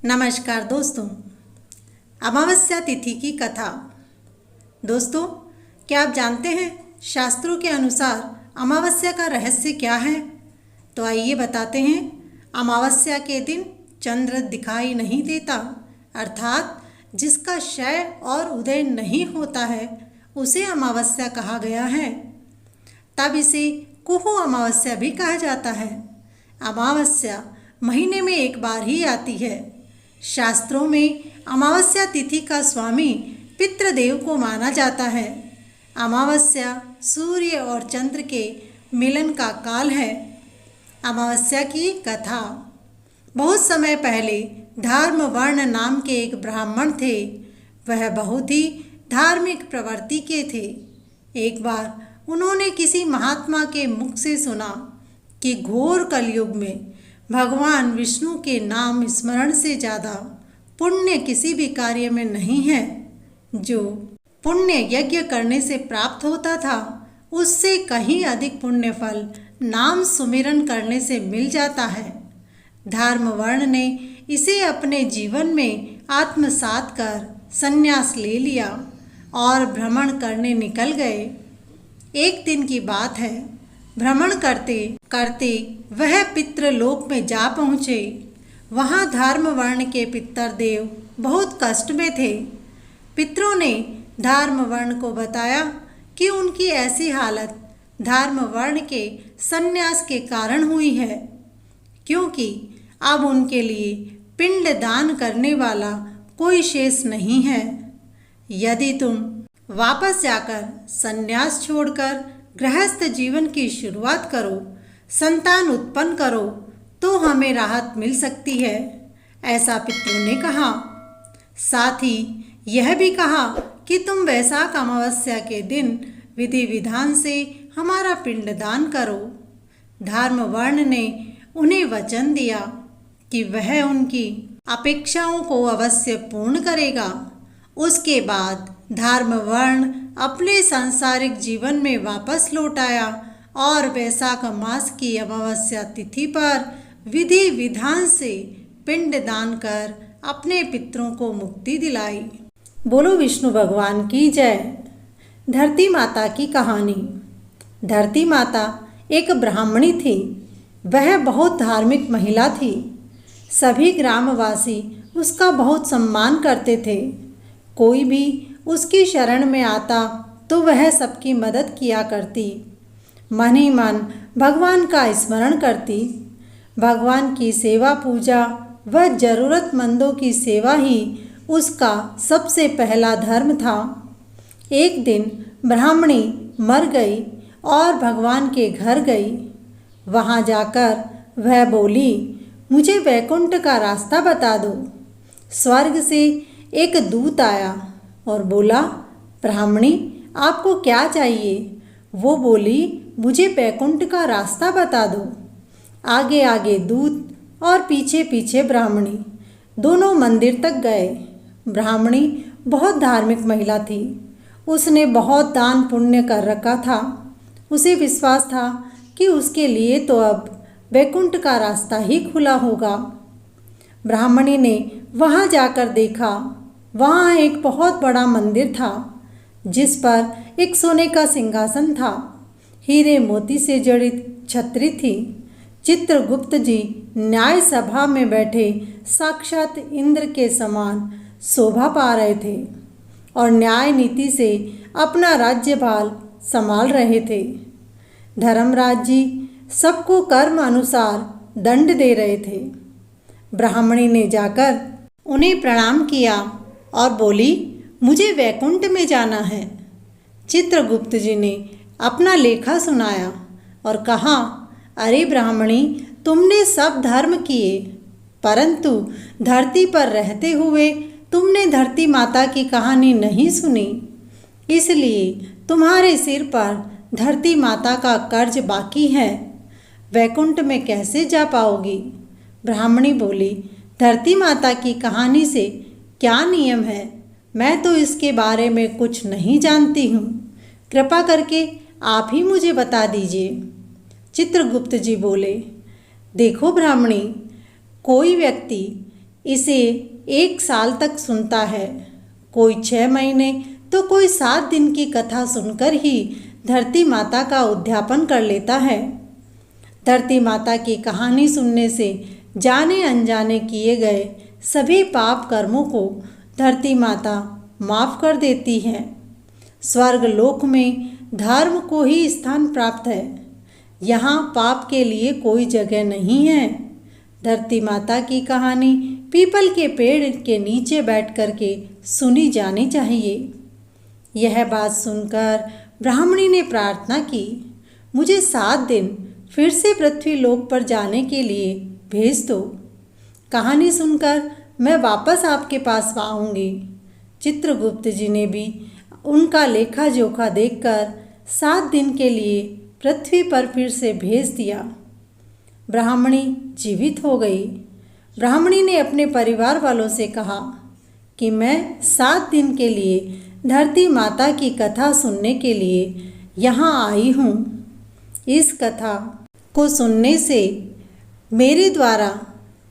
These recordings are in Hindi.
नमस्कार दोस्तों, अमावस्या तिथि की कथा। दोस्तों, क्या आप जानते हैं शास्त्रों के अनुसार अमावस्या का रहस्य क्या है? तो आइए बताते हैं। अमावस्या के दिन चंद्र दिखाई नहीं देता, अर्थात जिसका क्षय और उदय नहीं होता है उसे अमावस्या कहा गया है। तब इसे कुहू अमावस्या भी कहा जाता है। अमावस्या महीने में एक बार ही आती है। शास्त्रों में अमावस्या तिथि का स्वामी पितृदेव को माना जाता है। अमावस्या सूर्य और चंद्र के मिलन का काल है। अमावस्या की कथा। बहुत समय पहले धर्मवर्ण नाम के एक ब्राह्मण थे। वह बहुत ही धार्मिक प्रवृत्ति के थे। एक बार उन्होंने किसी महात्मा के मुख से सुना कि घोर कलयुग में भगवान विष्णु के नाम स्मरण से ज़्यादा पुण्य किसी भी कार्य में नहीं है। जो पुण्य यज्ञ करने से प्राप्त होता था उससे कहीं अधिक पुण्य फल नाम सुमिरन करने से मिल जाता है। धर्मवर्ण ने इसे अपने जीवन में आत्मसात कर संन्यास ले लिया और भ्रमण करने निकल गए। एक दिन की बात है, भ्रमण करते करते वह पितृलोक में जा पहुँचे। वहाँ धर्मवर्ण के पितृदेव बहुत कष्ट में थे। पितरों ने धर्मवर्ण को बताया कि उनकी ऐसी हालत धर्मवर्ण के संन्यास के कारण हुई है, क्योंकि अब उनके लिए पिंड दान करने वाला कोई शेष नहीं है। यदि तुम वापस जाकर संन्यास छोड़कर गृहस्थ जीवन की शुरुआत करो, संतान उत्पन्न करो, तो हमें राहत मिल सकती है, ऐसा पितरों ने कहा। साथ ही यह भी कहा कि तुम वैशाख अमावस्या के दिन विधि विधान से हमारा पिंडदान करो। धर्मवर्ण ने उन्हें वचन दिया कि वह उनकी अपेक्षाओं को अवश्य पूर्ण करेगा। उसके बाद धर्मवर्ण अपने सांसारिक जीवन में वापस लौट आया और वैशाख मास की अमावस्या तिथि पर विधि विधान से पिंड दान कर अपने पितरों को मुक्ति दिलाई। बोलो विष्णु भगवान की जय। धरती माता की कहानी। धरती माता एक ब्राह्मणी थी। वह बहुत धार्मिक महिला थी। सभी ग्रामवासी उसका बहुत सम्मान करते थे। कोई भी उसकी शरण में आता तो वह सबकी मदद किया करती। मन ही मन भगवान का स्मरण करती। भगवान की सेवा पूजा व जरूरतमंदों की सेवा ही उसका सबसे पहला धर्म था। एक दिन ब्राह्मणी मर गई और भगवान के घर गई। वहाँ जाकर वह बोली, मुझे वैकुंठ का रास्ता बता दो। स्वर्ग से एक दूत आया और बोला, ब्राह्मणी आपको क्या चाहिए? वो बोली, मुझे वैकुंठ का रास्ता बता दो। आगे आगे दूत और पीछे पीछे ब्राह्मणी, दोनों मंदिर तक गए। ब्राह्मणी बहुत धार्मिक महिला थी। उसने बहुत दान पुण्य कर रखा था। उसे विश्वास था कि उसके लिए तो अब वैकुंठ का रास्ता ही खुला होगा। ब्राह्मणी ने वहाँ जाकर देखा। वहाँ एक बहुत बड़ा मंदिर था, जिस पर एक सोने का सिंहासन था। हीरे मोती से जड़ित छतरी थी। चित्रगुप्त जी न्याय सभा में बैठे साक्षात इंद्र के समान शोभा पा रहे थे और न्याय नीति से अपना राज्यभार संभाल रहे थे। धर्मराज जी सबको कर्म अनुसार दंड दे रहे थे। ब्राह्मणी ने जाकर उन्हें प्रणाम किया और बोली, मुझे वैकुंठ में जाना है। चित्रगुप्त जी ने अपना लेखा सुनाया और कहा, अरे ब्राह्मणी, तुमने सब धर्म किए, परंतु धरती पर रहते हुए तुमने धरती माता की कहानी नहीं सुनी। इसलिए तुम्हारे सिर पर धरती माता का कर्ज बाकी है। वैकुंठ में कैसे जा पाओगी? ब्राह्मणी बोली, धरती माता की कहानी से क्या नियम है? मैं तो इसके बारे में कुछ नहीं जानती हूँ। कृपा करके आप ही मुझे बता दीजिए। चित्रगुप्त जी बोले, देखो ब्राह्मणी, कोई व्यक्ति इसे 1 साल तक सुनता है। कोई 6 महीने तो कोई 7 दिन की कथा सुनकर ही धरती माता का उद्यापन कर लेता है। धरती माता की कहानी सुनने से जाने अनजाने किए गए सभी पाप कर्मों को धरती माता माफ कर देती है। स्वर्ग लोक में धर्म को ही स्थान प्राप्त है। यहाँ पाप के लिए कोई जगह नहीं है। धरती माता की कहानी पीपल के पेड़ के नीचे बैठ कर के सुनी जानी चाहिए। यह बात सुनकर ब्राह्मणी ने प्रार्थना की, मुझे 7 दिन फिर से पृथ्वी लोक पर जाने के लिए भेज दो। कहानी सुनकर मैं वापस आपके पास आऊँगी। चित्रगुप्त जी ने भी उनका लेखा जोखा देखकर 7 दिन के लिए पृथ्वी पर फिर से भेज दिया। ब्राह्मणी जीवित हो गई। ब्राह्मणी ने अपने परिवार वालों से कहा कि मैं 7 दिन के लिए धरती माता की कथा सुनने के लिए यहाँ आई हूँ। इस कथा को सुनने से मेरे द्वारा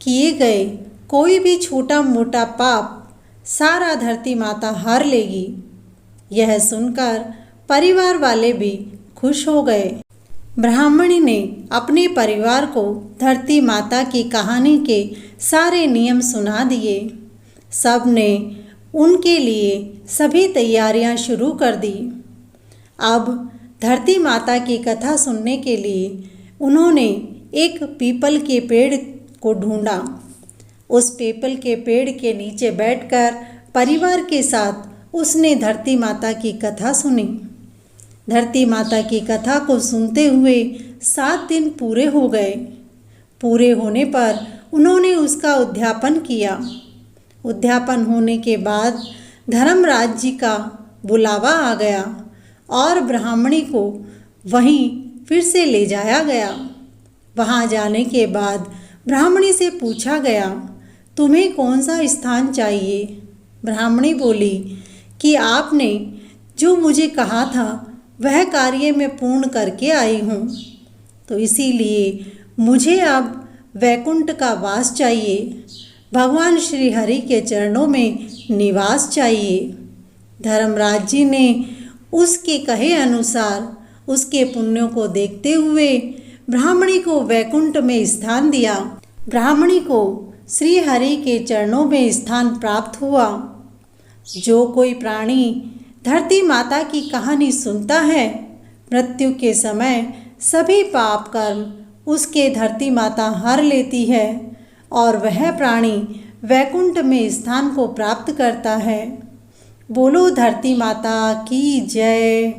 किए गए कोई भी छोटा मोटा पाप सारा धरती माता हर लेगी। यह सुनकर परिवार वाले भी खुश हो गए। ब्राह्मणी ने अपने परिवार को धरती माता की कहानी के सारे नियम सुना दिए। सब ने उनके लिए सभी तैयारियां शुरू कर दी। अब धरती माता की कथा सुनने के लिए उन्होंने एक पीपल के पेड़ को ढूंढा। उस पीपल के पेड़ के नीचे बैठकर परिवार के साथ उसने धरती माता की कथा सुनी। धरती माता की कथा को सुनते हुए 7 दिन पूरे हो गए। पूरे होने पर उन्होंने उसका उद्यापन किया। उद्यापन होने के बाद धर्मराज जी का बुलावा आ गया और ब्राह्मणी को वहीं फिर से ले जाया गया। वहाँ जाने के बाद ब्राह्मणी से पूछा गया, तुम्हें कौन सा स्थान चाहिए? ब्राह्मणी बोली कि आपने जो मुझे कहा था वह कार्य मैं पूर्ण करके आई हूँ, तो इसीलिए मुझे अब वैकुंठ का वास चाहिए। भगवान श्री हरि के चरणों में निवास चाहिए। धर्मराज जी ने उसके कहे अनुसार उसके पुण्यों को देखते हुए ब्राह्मणी को वैकुंठ में स्थान दिया। ब्राह्मणी को श्री हरि के चरणों में स्थान प्राप्त हुआ। जो कोई प्राणी धरती माता की कहानी सुनता है, मृत्यु के समय सभी पाप कर्म उसके धरती माता हर लेती है और वह प्राणी वैकुंठ में स्थान को प्राप्त करता है। बोलो धरती माता की जय।